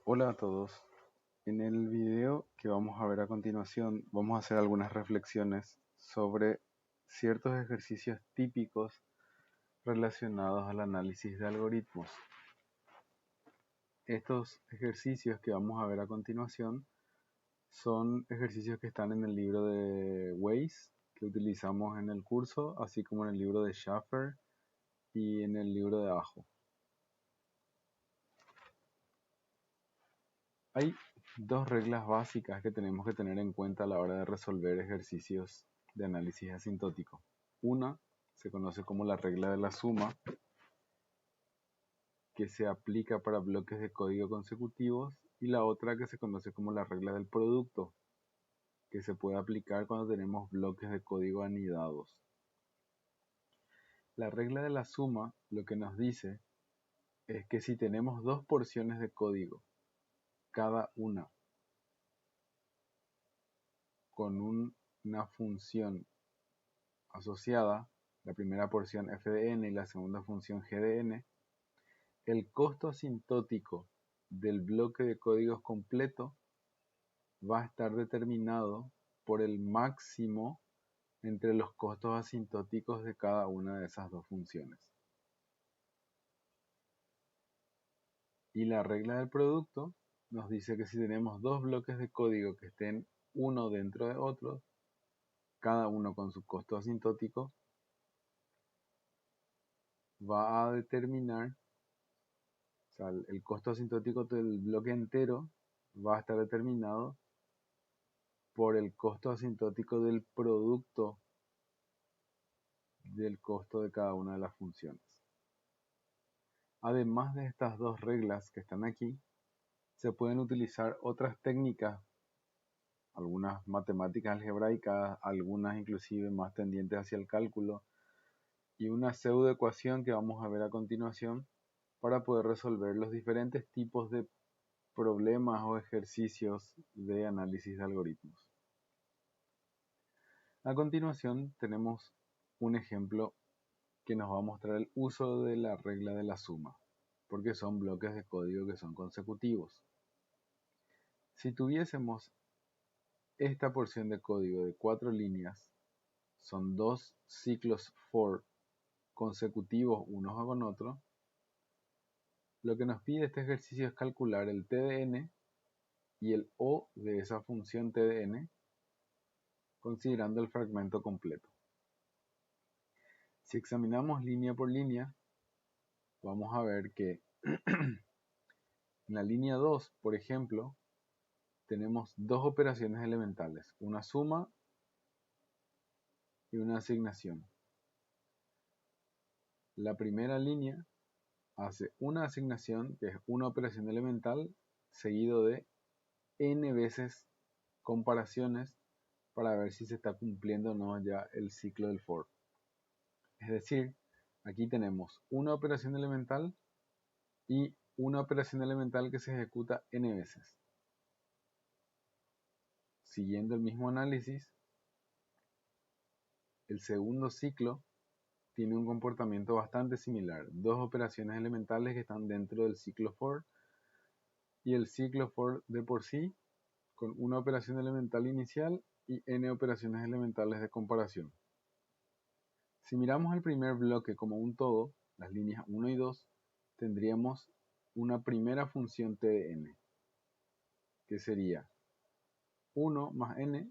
Hola a todos. En el video que vamos a ver a continuación, vamos a hacer algunas reflexiones sobre ciertos ejercicios típicos relacionados al análisis de algoritmos. Estos ejercicios que vamos a ver a continuación son ejercicios que están en el libro de Waze que utilizamos en el curso, así como en el libro de Schaffer y en el libro de Ajo. Hay dos reglas básicas que tenemos que tener en cuenta a la hora de resolver ejercicios de análisis asintótico. Una se conoce como la regla de la suma, que se aplica para bloques de código consecutivos, y la otra que se conoce como la regla del producto, que se puede aplicar cuando tenemos bloques de código anidados. La regla de la suma lo que nos dice es que si tenemos dos porciones de código, cada una con una función asociada, la primera porción f de n y la segunda función g de n, el costo asintótico del bloque de códigos completo va a estar determinado por el máximo entre los costos asintóticos de cada una de esas dos funciones. Y la regla del producto nos dice que si tenemos dos bloques de código que estén uno dentro de otro, cada uno con su costo asintótico, va a determinar, o sea, el costo asintótico del bloque entero va a estar determinado por el costo asintótico del producto del costo de cada una de las funciones. Además de estas dos reglas que están aquí, se pueden utilizar otras técnicas, algunas matemáticas algebraicas, algunas inclusive más tendientes hacia el cálculo, y una pseudoecuación que vamos a ver a continuación para poder resolver los diferentes tipos de problemas o ejercicios de análisis de algoritmos. A continuación tenemos un ejemplo que nos va a mostrar el uso de la regla de la suma, porque son bloques de código que son consecutivos. Si tuviésemos esta porción de código de 4 líneas, son dos ciclos for consecutivos unos con otros, lo que nos pide este ejercicio es calcular el t de n y el o de esa función t de n, considerando el fragmento completo. Si examinamos línea por línea, vamos a ver que en la línea 2, por ejemplo, tenemos dos operaciones elementales, una suma y una asignación. La primera línea hace una asignación, que es una operación elemental, seguido de n veces comparaciones para ver si se está cumpliendo o no ya el ciclo del for. Es decir, aquí tenemos una operación elemental y una operación elemental que se ejecuta n veces. Siguiendo el mismo análisis, el segundo ciclo tiene un comportamiento bastante similar. Dos operaciones elementales que están dentro del ciclo for y el ciclo for de por sí con una operación elemental inicial y n operaciones elementales de comparación. Si miramos el primer bloque como un todo, las líneas 1 y 2, tendríamos una primera función t de n, que sería 1 más n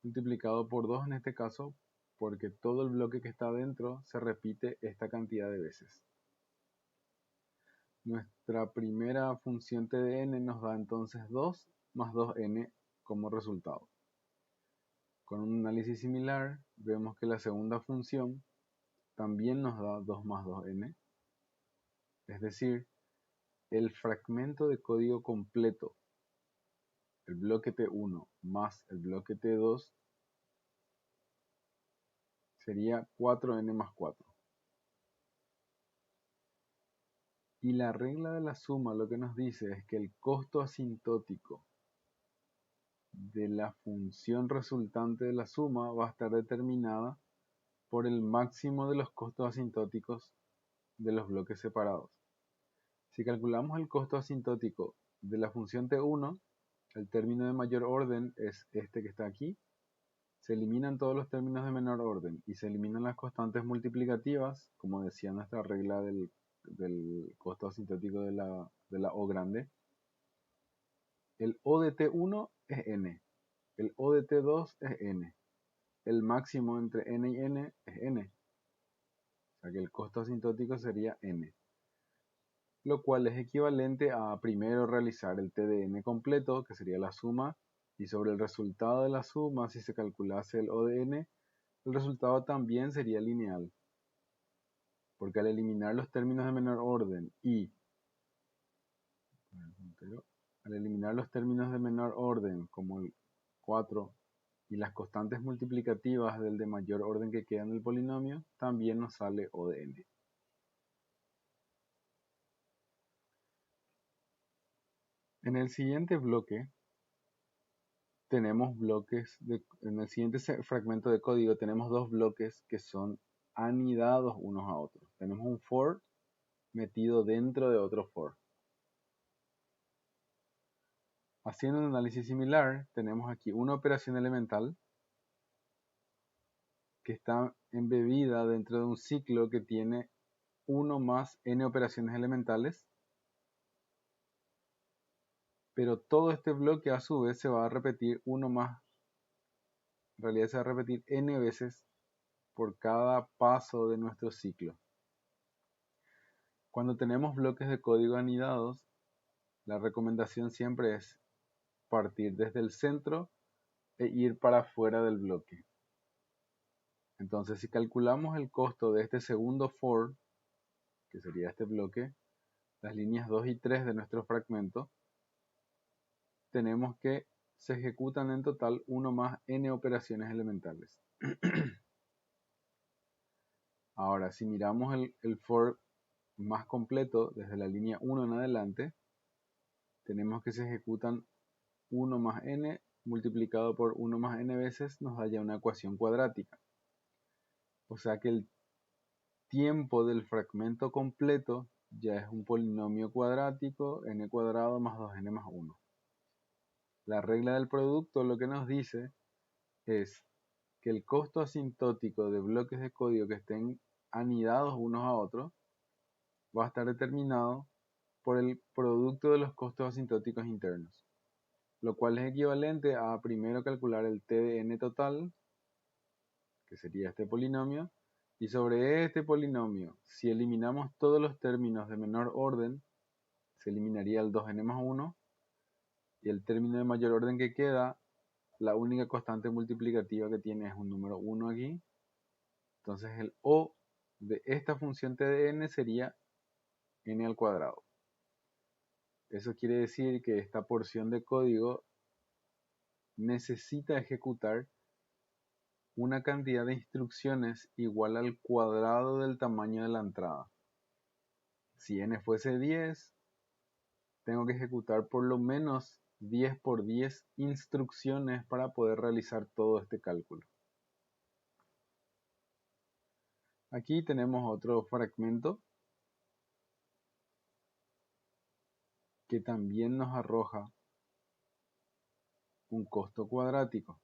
multiplicado por 2 en este caso, porque todo el bloque que está dentro se repite esta cantidad de veces. Nuestra primera función t de n nos da entonces 2 más 2n como resultado. Con un análisis similar, vemos que la segunda función también nos da 2 más 2n, es decir, el fragmento de código completo, el bloque T1 más el bloque T2, sería 4n más 4. Y la regla de la suma lo que nos dice es que el costo asintótico de la función resultante de la suma va a estar determinada por el máximo de los costos asintóticos de los bloques separados. Si calculamos el costo asintótico de la función T1, el término de mayor orden es este que está aquí. Se eliminan todos los términos de menor orden y se eliminan las constantes multiplicativas, como decía nuestra regla del costo asintótico de la O grande. El O de T1 es n, el O de T2 es n, el máximo entre n y n es n, o sea que el costo asintótico sería n, lo cual es equivalente a primero realizar el T de n completo, que sería la suma, y sobre el resultado de la suma, si se calculase el O de n, el resultado también sería lineal, porque al eliminar los términos de menor orden como el 4 y las constantes multiplicativas del de mayor orden que queda en el polinomio, también nos sale O de n. En el siguiente bloque tenemos en el siguiente fragmento de código tenemos dos bloques que son anidados unos a otros. Tenemos un for metido dentro de otro for. Haciendo un análisis similar, tenemos aquí una operación elemental que está embebida dentro de un ciclo que tiene 1 más n operaciones elementales, pero todo este bloque a su vez se va a repetir en realidad se va a repetir n veces por cada paso de nuestro ciclo. Cuando tenemos bloques de código anidados, la recomendación siempre es partir desde el centro e ir para afuera del bloque. Entonces, si calculamos el costo de este segundo for, que sería este bloque, las líneas 2 y 3 de nuestro fragmento, tenemos que se ejecutan en total 1 más n operaciones elementales. Ahora, si miramos el for más completo, desde la línea 1 en adelante, tenemos que se ejecutan 1 más n multiplicado por 1 más n veces, nos da ya una ecuación cuadrática. O sea que el tiempo del fragmento completo ya es un polinomio cuadrático, n cuadrado más 2n más 1. La regla del producto lo que nos dice es que el costo asintótico de bloques de código que estén anidados unos a otros va a estar determinado por el producto de los costos asintóticos internos, lo cual es equivalente a primero calcular el t de n total, que sería este polinomio, y sobre este polinomio, si eliminamos todos los términos de menor orden, se eliminaría el 2n más 1, y el término de mayor orden que queda, la única constante multiplicativa que tiene es un número 1 aquí. Entonces el O de esta función t de n sería n al cuadrado. Eso quiere decir que esta porción de código necesita ejecutar una cantidad de instrucciones igual al cuadrado del tamaño de la entrada. Si n fuese 10, tengo que ejecutar por lo menos 10 por 10 instrucciones para poder realizar todo este cálculo. Aquí tenemos otro fragmento que también nos arroja un costo cuadrático.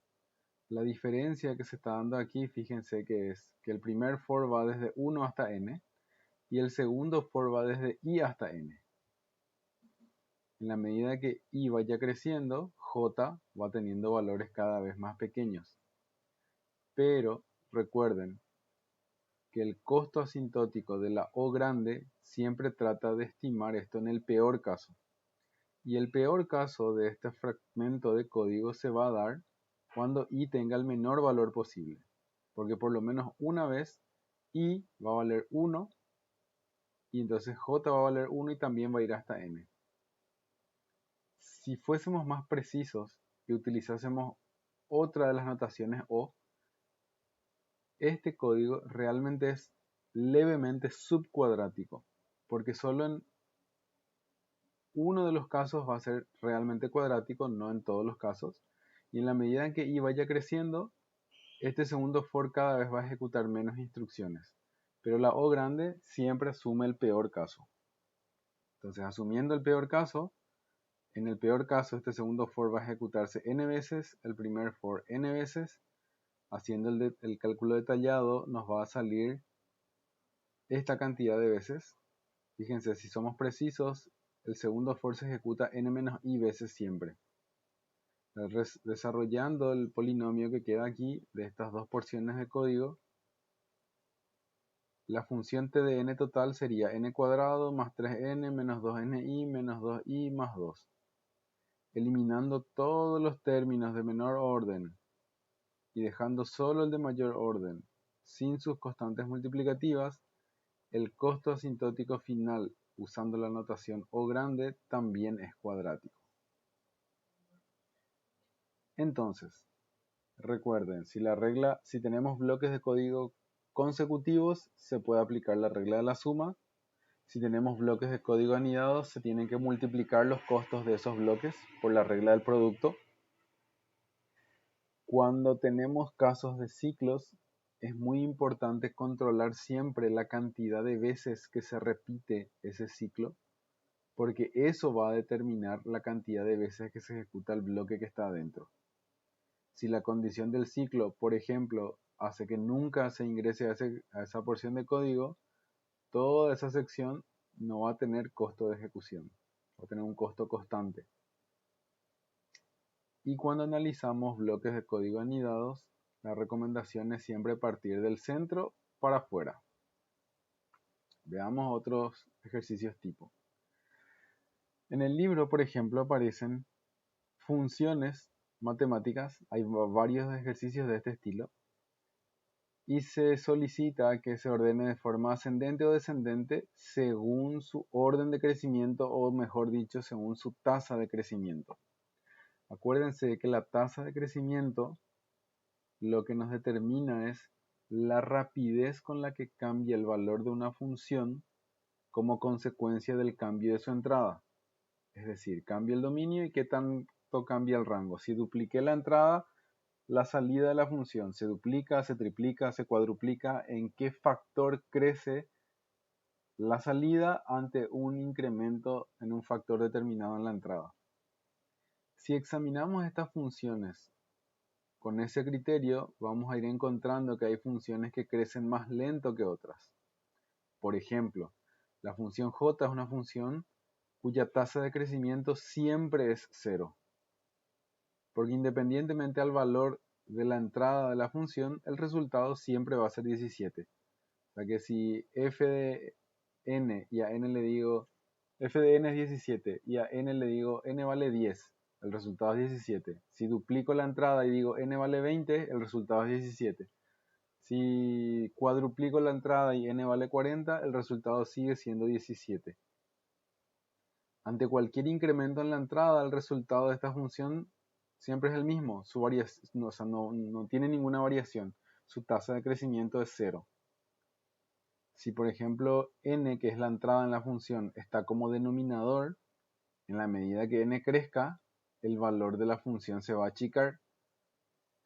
La diferencia que se está dando aquí, fíjense que es que el primer for va desde 1 hasta n y el segundo for va desde i hasta n. En la medida que i vaya creciendo, j va teniendo valores cada vez más pequeños. Pero recuerden que el costo asintótico de la O grande siempre trata de estimar esto en el peor caso. Y el peor caso de este fragmento de código se va a dar cuando i tenga el menor valor posible. Porque por lo menos una vez i va a valer 1 y entonces j va a valer 1 y también va a ir hasta n. Si fuésemos más precisos y utilizásemos otra de las notaciones O, este código realmente es levemente subcuadrático, porque solo en uno de los casos va a ser realmente cuadrático, no en todos los casos, y en la medida en que i vaya creciendo, este segundo for cada vez va a ejecutar menos instrucciones, pero la O grande siempre asume el peor caso. Entonces, asumiendo el peor caso, En el peor caso, este segundo for va a ejecutarse n veces, el primer for n veces. Haciendo el cálculo detallado nos va a salir esta cantidad de veces. Fíjense, si somos precisos, el segundo for se ejecuta n-i veces siempre. Desarrollando el polinomio que queda aquí de estas dos porciones de código, la función t de n total sería n cuadrado más 3n menos 2ni menos 2i más 2. Eliminando todos los términos de menor orden y dejando solo el de mayor orden, sin sus constantes multiplicativas, el costo asintótico final usando la notación O grande también es cuadrático. Entonces, recuerden, si tenemos bloques de código consecutivos, se puede aplicar la regla de la suma. Si tenemos bloques de código anidados, se tienen que multiplicar los costos de esos bloques por la regla del producto. Cuando tenemos casos de ciclos, es muy importante controlar siempre la cantidad de veces que se repite ese ciclo, porque eso va a determinar la cantidad de veces que se ejecuta el bloque que está adentro. Si la condición del ciclo, por ejemplo, hace que nunca se ingrese a esa porción de código, toda esa sección no va a tener costo de ejecución, va a tener un costo constante. Y cuando analizamos bloques de código anidados, la recomendación es siempre partir del centro para afuera. Veamos otros ejercicios tipo. En el libro, por ejemplo, aparecen funciones matemáticas, hay varios ejercicios de este estilo, y se solicita que se ordene de forma ascendente o descendente según su orden de crecimiento, o mejor dicho, según su tasa de crecimiento. Acuérdense que la tasa de crecimiento lo que nos determina es la rapidez con la que cambia el valor de una función como consecuencia del cambio de su entrada. Es decir, cambia el dominio y qué tanto cambia el rango. Si dupliqué la entrada, la salida de la función se duplica, se triplica, se cuadruplica, en qué factor crece la salida ante un incremento en un factor determinado en la entrada. Si examinamos estas funciones con ese criterio, vamos a ir encontrando que hay funciones que crecen más lento que otras. Por ejemplo, la función j es una función cuya tasa de crecimiento siempre es 0. Porque independientemente al valor de la entrada de la función, el resultado siempre va a ser 17. O sea que si f de n y a n le digo, f de n es 17 y a n le digo n vale 10, el resultado es 17. Si duplico la entrada y digo n vale 20, el resultado es 17. Si cuadruplico la entrada y n vale 40, el resultado sigue siendo 17. Ante cualquier incremento en la entrada, el resultado de esta función siempre es el mismo. No tiene ninguna variación. Su tasa de crecimiento es 0. Si por ejemplo n, que es la entrada en la función, está como denominador, en la medida que n crezca, el valor de la función se va a achicar.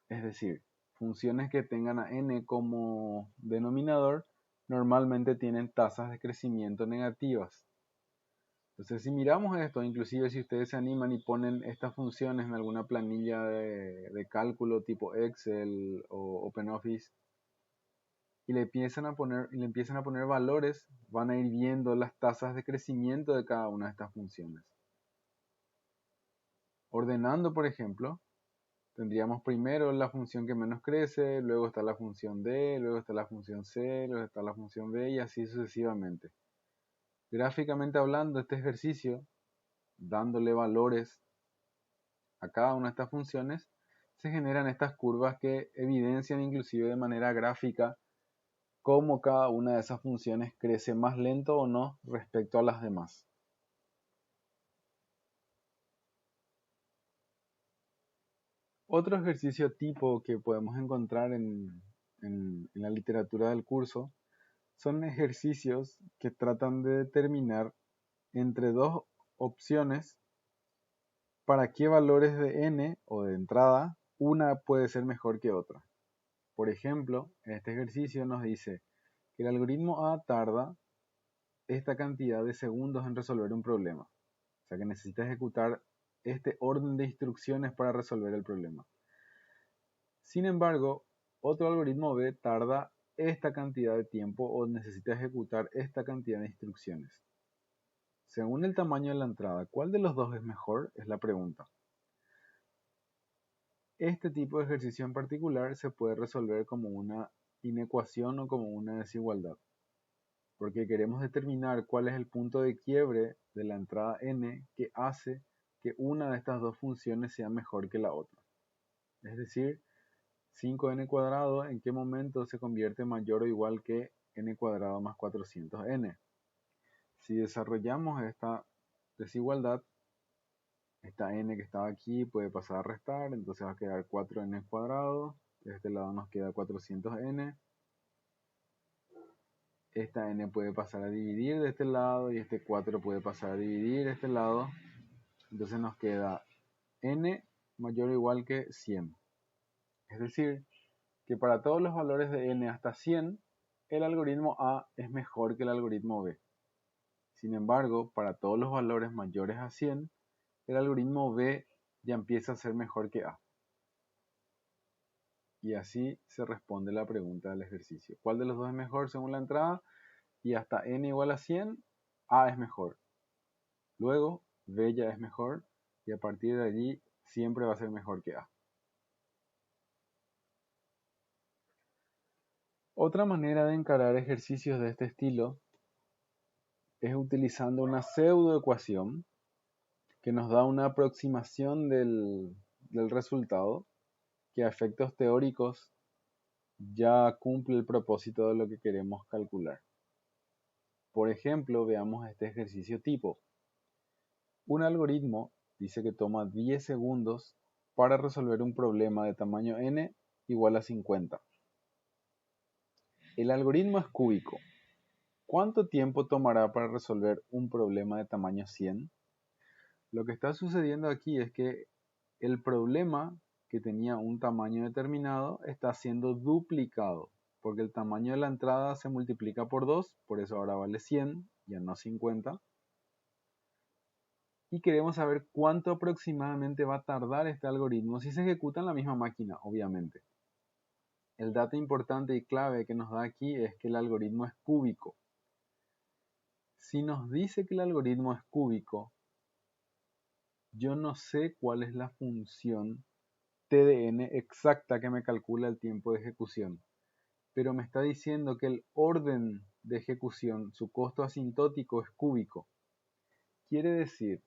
Es decir, funciones que tengan a n como denominador normalmente tienen tasas de crecimiento negativas. Entonces, si miramos esto, inclusive si ustedes se animan y ponen estas funciones en alguna planilla de cálculo tipo Excel o OpenOffice y le empiezan a poner valores, van a ir viendo las tasas de crecimiento de cada una de estas funciones. Ordenando, por ejemplo, tendríamos primero la función que menos crece, luego está la función D, luego está la función C, luego está la función B y así sucesivamente. Gráficamente hablando, este ejercicio, dándole valores a cada una de estas funciones, se generan estas curvas que evidencian inclusive de manera gráfica cómo cada una de esas funciones crece más lento o no respecto a las demás. Otro ejercicio tipo que podemos encontrar en la literatura del curso son ejercicios que tratan de determinar entre dos opciones para qué valores de n o de entrada una puede ser mejor que otra. Por ejemplo, en este ejercicio nos dice que el algoritmo A tarda esta cantidad de segundos en resolver un problema. O sea que necesita ejecutar este orden de instrucciones para resolver el problema. Sin embargo, otro algoritmo B tarda esta cantidad de tiempo o necesita ejecutar esta cantidad de instrucciones. Según el tamaño de la entrada, ¿cuál de los dos es mejor? Es la pregunta. Este tipo de ejercicio en particular se puede resolver como una inecuación o como una desigualdad, porque queremos determinar cuál es el punto de quiebre de la entrada n que hace que una de estas dos funciones sea mejor que la otra. Es decir, 5n cuadrado en qué momento se convierte mayor o igual que n cuadrado más 400n. Si desarrollamos esta desigualdad, esta n que estaba aquí puede pasar a restar, entonces va a quedar 4n cuadrado. De este lado nos queda 400n. Esta n puede pasar a dividir de este lado y este 4 puede pasar a dividir de este lado. Entonces nos queda n mayor o igual que 100. Es decir, que para todos los valores de n hasta 100, el algoritmo A es mejor que el algoritmo B. Sin embargo, para todos los valores mayores a 100, el algoritmo B ya empieza a ser mejor que A. Y así se responde la pregunta del ejercicio. ¿Cuál de los dos es mejor según la entrada? Y hasta n igual a 100, A es mejor. Luego, B ya es mejor y a partir de allí siempre va a ser mejor que A. Otra manera de encarar ejercicios de este estilo es utilizando una pseudoecuación que nos da una aproximación del resultado que a efectos teóricos ya cumple el propósito de lo que queremos calcular. Por ejemplo, veamos este ejercicio tipo. Un algoritmo dice que toma 10 segundos para resolver un problema de tamaño n igual a 50. El algoritmo es cúbico. ¿Cuánto tiempo tomará para resolver un problema de tamaño 100? Lo que está sucediendo aquí es que el problema que tenía un tamaño determinado está siendo duplicado, porque el tamaño de la entrada se multiplica por 2, por eso ahora vale 100, ya no 50. Y queremos saber cuánto aproximadamente va a tardar este algoritmo si se ejecuta en la misma máquina, obviamente. El dato importante y clave que nos da aquí es que el algoritmo es cúbico. Si nos dice que el algoritmo es cúbico, yo no sé cuál es la función t de n exacta que me calcula el tiempo de ejecución, pero me está diciendo que el orden de ejecución, su costo asintótico es cúbico. Quiere decir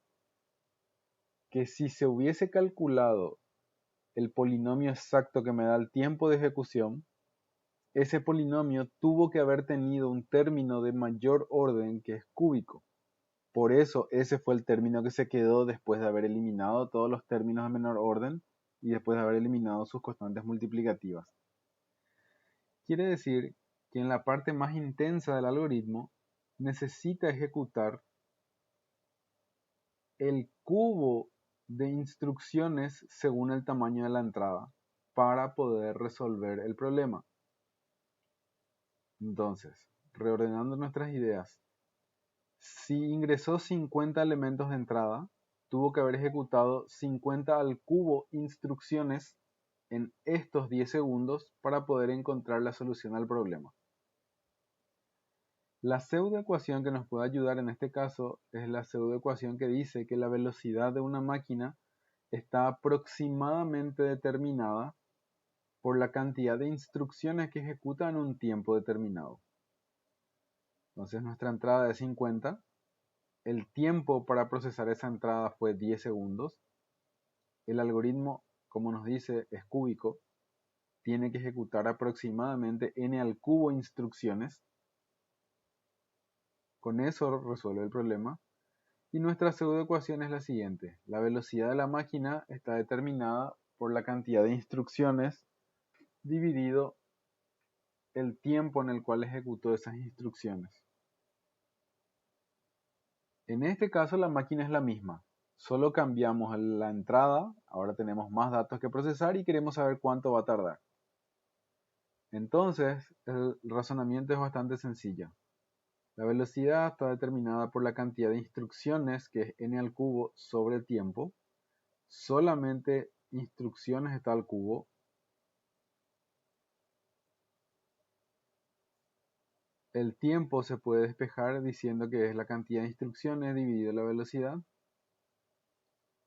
que si se hubiese calculado el polinomio exacto que me da el tiempo de ejecución, ese polinomio tuvo que haber tenido un término de mayor orden que es cúbico. Por eso ese fue el término que se quedó después de haber eliminado todos los términos de menor orden y después de haber eliminado sus constantes multiplicativas. Quiere decir que en la parte más intensa del algoritmo necesita ejecutar el cubo de instrucciones según el tamaño de la entrada para poder resolver el problema. Entonces, reordenando nuestras ideas, si ingresó 50 elementos de entrada, tuvo que haber ejecutado 50 al cubo instrucciones en estos 10 segundos para poder encontrar la solución al problema. La pseudoecuación que nos puede ayudar en este caso es la pseudoecuación que dice que la velocidad de una máquina está aproximadamente determinada por la cantidad de instrucciones que ejecuta en un tiempo determinado. Entonces nuestra entrada es 50. El tiempo para procesar esa entrada fue 10 segundos. El algoritmo, como nos dice, es cúbico. Tiene que ejecutar aproximadamente n al cubo instrucciones. Con eso resuelve el problema. Y nuestra pseudoecuación es la siguiente. La velocidad de la máquina está determinada por la cantidad de instrucciones dividido el tiempo en el cual ejecutó esas instrucciones. En este caso la máquina es la misma. Solo cambiamos la entrada. Ahora tenemos más datos que procesar y queremos saber cuánto va a tardar. Entonces, el razonamiento es bastante sencillo. La velocidad está determinada por la cantidad de instrucciones, que es n al cubo sobre el tiempo. solamente instrucciones está al cubo, el tiempo se puede despejar diciendo que es la cantidad de instrucciones dividido la velocidad.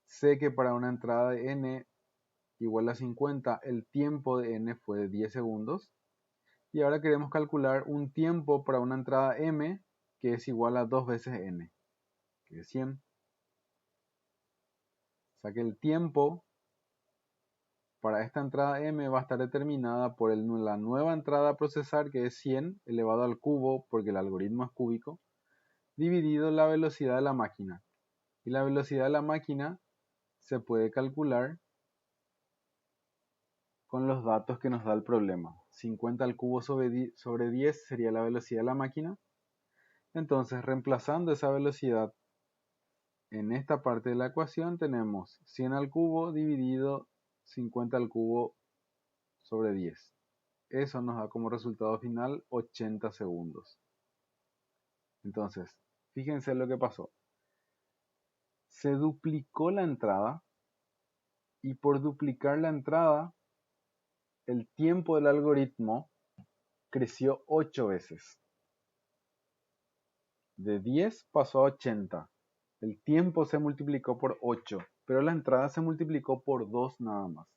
Sé que para una entrada de n igual a 50, el tiempo de n fue de 10 segundos. Y ahora queremos calcular un tiempo para una entrada m que es igual a 2 veces n, que es 100. O sea que el tiempo para esta entrada m va a estar determinada por la nueva entrada a procesar, que es 100 elevado al cubo, porque el algoritmo es cúbico, dividido la velocidad de la máquina. Y la velocidad de la máquina se puede calcular con los datos que nos da el problema. 50 al cubo sobre 10 sería la velocidad de la máquina. Entonces, reemplazando esa velocidad en esta parte de la ecuación, tenemos 100 al cubo dividido 50 al cubo sobre 10. Eso nos da como resultado final 80 segundos. Entonces, fíjense lo que pasó. Se duplicó la entrada y por duplicar la entrada, el tiempo del algoritmo creció 8 veces. De 10 pasó a 80. El tiempo se multiplicó por 8, pero la entrada se multiplicó por 2 nada más.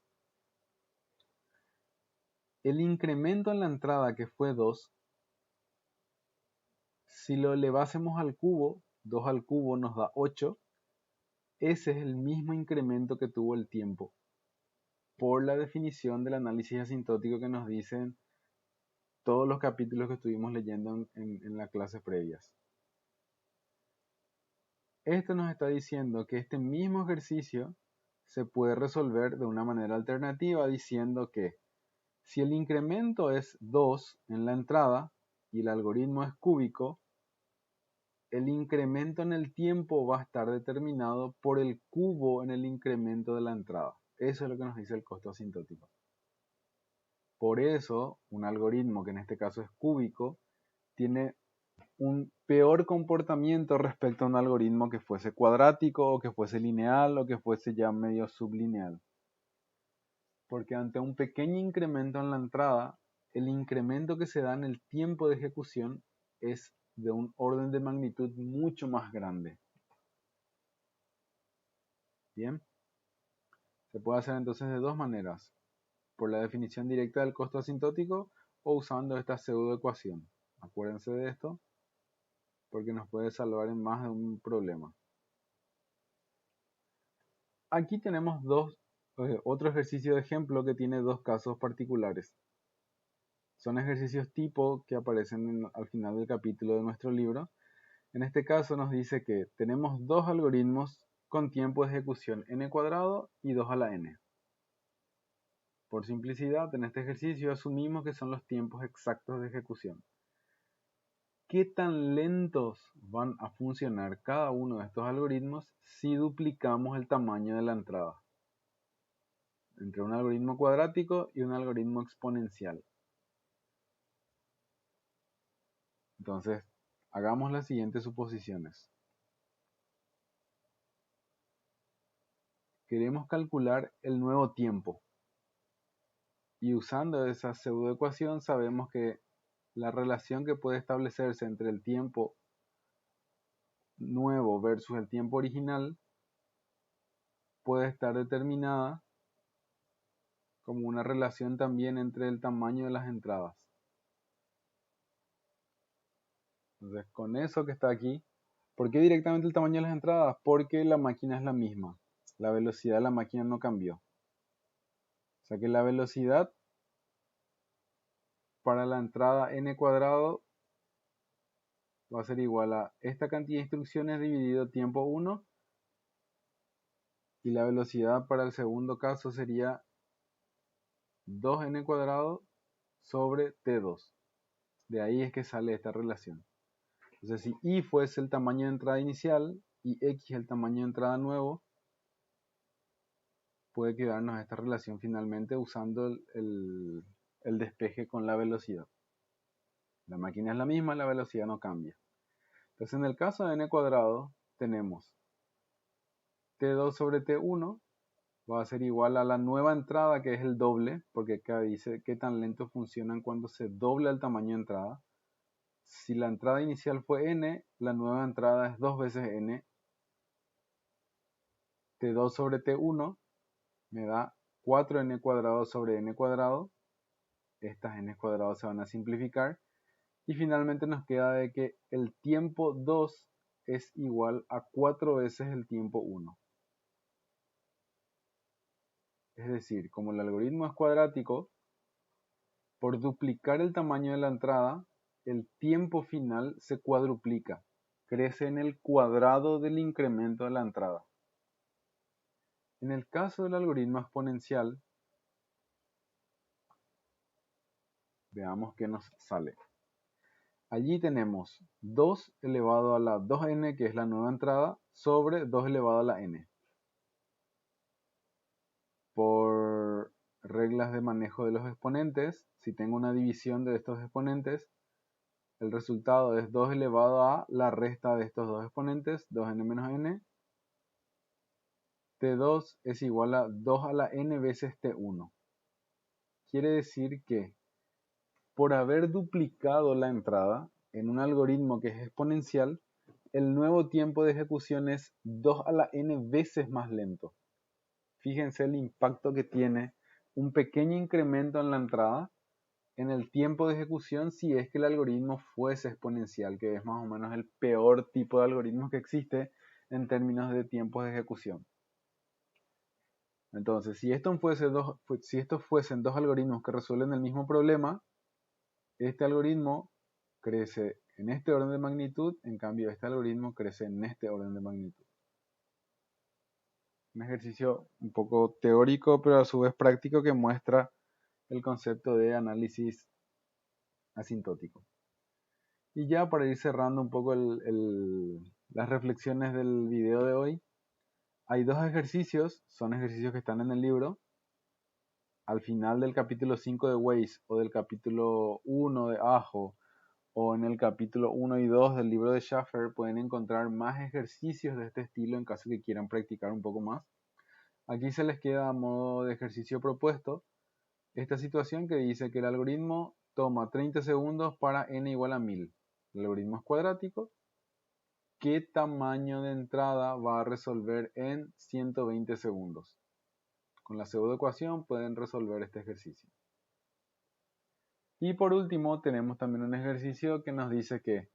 El incremento en la entrada, que fue 2, si lo elevásemos al cubo, 2 al cubo nos da 8, ese es el mismo incremento que tuvo el tiempo, por la definición del análisis asintótico que nos dicen todos los capítulos que estuvimos leyendo en las clases previas. Esto nos está diciendo que este mismo ejercicio se puede resolver de una manera alternativa, diciendo que si el incremento es 2 en la entrada y el algoritmo es cúbico, el incremento en el tiempo va a estar determinado por el cubo en el incremento de la entrada. Eso es lo que nos dice el costo asintótico. Por eso, un algoritmo que en este caso es cúbico tiene un peor comportamiento respecto a un algoritmo que fuese cuadrático o que fuese lineal o que fuese ya medio sublineal. Porque ante un pequeño incremento en la entrada, el incremento que se da en el tiempo de ejecución es de un orden de magnitud mucho más grande. Bien, se puede hacer entonces de dos maneras: por la definición directa del costo asintótico o usando esta pseudoecuación. Acuérdense de esto porque nos puede salvar en más de un problema. Aquí tenemos otro ejercicio de ejemplo que tiene dos casos particulares. Son ejercicios tipo que aparecen al final del capítulo de nuestro libro. En este caso nos dice que tenemos dos algoritmos con tiempo de ejecución n cuadrado y 2 a la n. Por simplicidad, en este ejercicio asumimos que son los tiempos exactos de ejecución. ¿Qué tan lentos van a funcionar cada uno de estos algoritmos si duplicamos el tamaño de la entrada? Entre un algoritmo cuadrático y un algoritmo exponencial. Entonces, hagamos las siguientes suposiciones. Queremos calcular el nuevo tiempo. Y usando esa pseudoecuación sabemos que la relación que puede establecerse entre el tiempo nuevo versus el tiempo original puede estar determinada como una relación también entre el tamaño de las entradas. Entonces, con eso que está aquí, ¿por qué directamente el tamaño de las entradas? Porque la máquina es la misma. La velocidad de la máquina no cambió. O sea que la velocidad para la entrada n cuadrado va a ser igual a esta cantidad de instrucciones dividido tiempo 1. Y la velocidad para el segundo caso sería 2n cuadrado sobre t2. De ahí es que sale esta relación. Entonces, si y fuese el tamaño de entrada inicial y x el tamaño de entrada nuevo, puede quedarnos esta relación finalmente usando el despeje con la velocidad. La máquina es la misma, la velocidad no cambia. Entonces, en el caso de n cuadrado, tenemos t2 sobre t1 va a ser igual a la nueva entrada, que es el doble, porque acá dice qué tan lento funcionan cuando se dobla el tamaño de entrada. Si la entrada inicial fue n, la nueva entrada es 2 veces n. T2 sobre T1 me da 4n cuadrado sobre n cuadrado. Estas n cuadrados se van a simplificar. Y finalmente nos queda de que el tiempo 2 es igual a 4 veces el tiempo 1. Es decir, como el algoritmo es cuadrático, por duplicar el tamaño de la entrada, el tiempo final se cuadruplica. Crece en el cuadrado del incremento de la entrada. En el caso del algoritmo exponencial, veamos qué nos sale. Allí tenemos 2 elevado a la 2n, que es la nueva entrada, sobre 2 elevado a la n. Por reglas de manejo de los exponentes, si tengo una división de estos exponentes, el resultado es 2 elevado a la resta de estos dos exponentes, 2n menos n. T2 es igual a 2 a la n veces T1. Quiere decir que por haber duplicado la entrada en un algoritmo que es exponencial, el nuevo tiempo de ejecución es 2 a la n veces más lento. Fíjense el impacto que tiene un pequeño incremento en la entrada en el tiempo de ejecución si es que el algoritmo fuese exponencial, que es más o menos el peor tipo de algoritmo que existe en términos de tiempos de ejecución. Entonces, si estos fuesen dos algoritmos que resuelven el mismo problema, este algoritmo crece en este orden de magnitud, en cambio este algoritmo crece en este orden de magnitud. Un ejercicio un poco teórico, pero a su vez práctico, que muestra el concepto de análisis asintótico. Y ya para ir cerrando un poco las reflexiones del video de hoy, hay dos ejercicios, son ejercicios que están en el libro. Al final del capítulo 5 de Waze, o del capítulo 1 de Ajo, o en el capítulo 1 y 2 del libro de Schaffer, pueden encontrar más ejercicios de este estilo en caso que quieran practicar un poco más. Aquí se les queda a modo de ejercicio propuesto esta situación que dice que el algoritmo toma 30 segundos para n igual a 1000. El algoritmo es cuadrático. ¿Qué tamaño de entrada va a resolver en 120 segundos? Con la pseudoecuación pueden resolver este ejercicio. Y por último tenemos también un ejercicio que nos dice que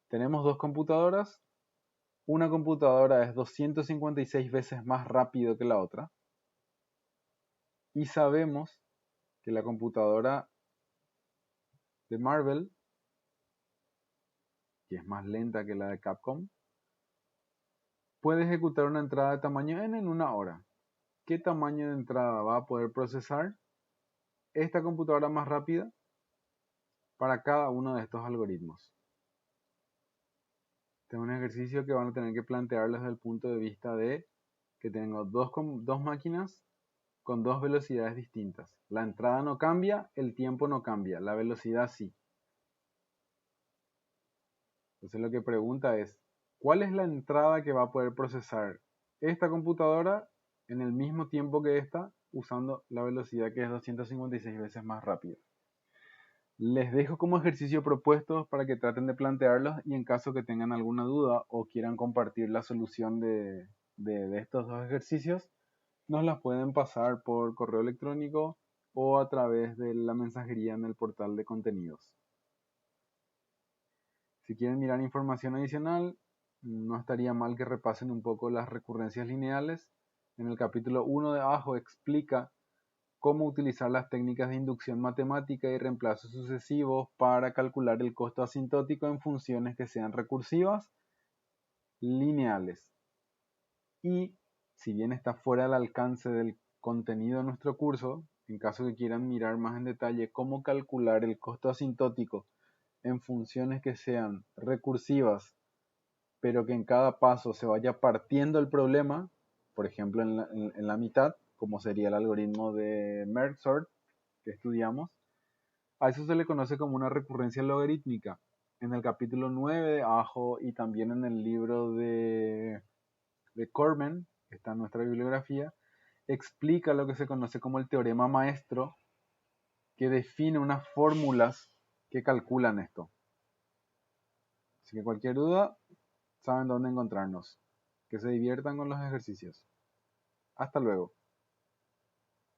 tenemos dos computadoras. Una computadora es 256 veces más rápido que la otra. Y sabemos que la computadora de Marvell, que es más lenta que la de Capcom, puede ejecutar una entrada de tamaño n en una hora. ¿Qué tamaño de entrada va a poder procesar esta computadora más rápida para cada uno de estos algoritmos? Este es un ejercicio que van a tener que plantearlo desde el punto de vista de que tengo dos máquinas con dos velocidades distintas. La entrada no cambia, el tiempo no cambia, la velocidad sí. Entonces lo que pregunta es, ¿cuál es la entrada que va a poder procesar esta computadora en el mismo tiempo que esta, usando la velocidad que es 256 veces más rápida? Les dejo como ejercicio propuestos para que traten de plantearlos, y en caso que tengan alguna duda o quieran compartir la solución de estos dos ejercicios, nos las pueden pasar por correo electrónico o a través de la mensajería en el portal de contenidos. Si quieren mirar información adicional, no estaría mal que repasen un poco las recurrencias lineales. En el capítulo 1 de Ajo explica cómo utilizar las técnicas de inducción matemática y reemplazo sucesivos para calcular el costo asintótico en funciones que sean recursivas, lineales. Y si bien está fuera del alcance del contenido de nuestro curso, en caso que quieran mirar más en detalle cómo calcular el costo asintótico en funciones que sean recursivas, pero que en cada paso se vaya partiendo el problema, por ejemplo en la mitad, como sería el algoritmo de Merge-Sort que estudiamos, a eso se le conoce como una recurrencia logarítmica. En el capítulo 9 de Ajo y también en el libro de Cormen, que está en nuestra bibliografía, explica lo que se conoce como el teorema maestro, que define unas fórmulas que calculan esto. Así que cualquier duda, saben dónde encontrarnos. Que se diviertan con los ejercicios. Hasta luego.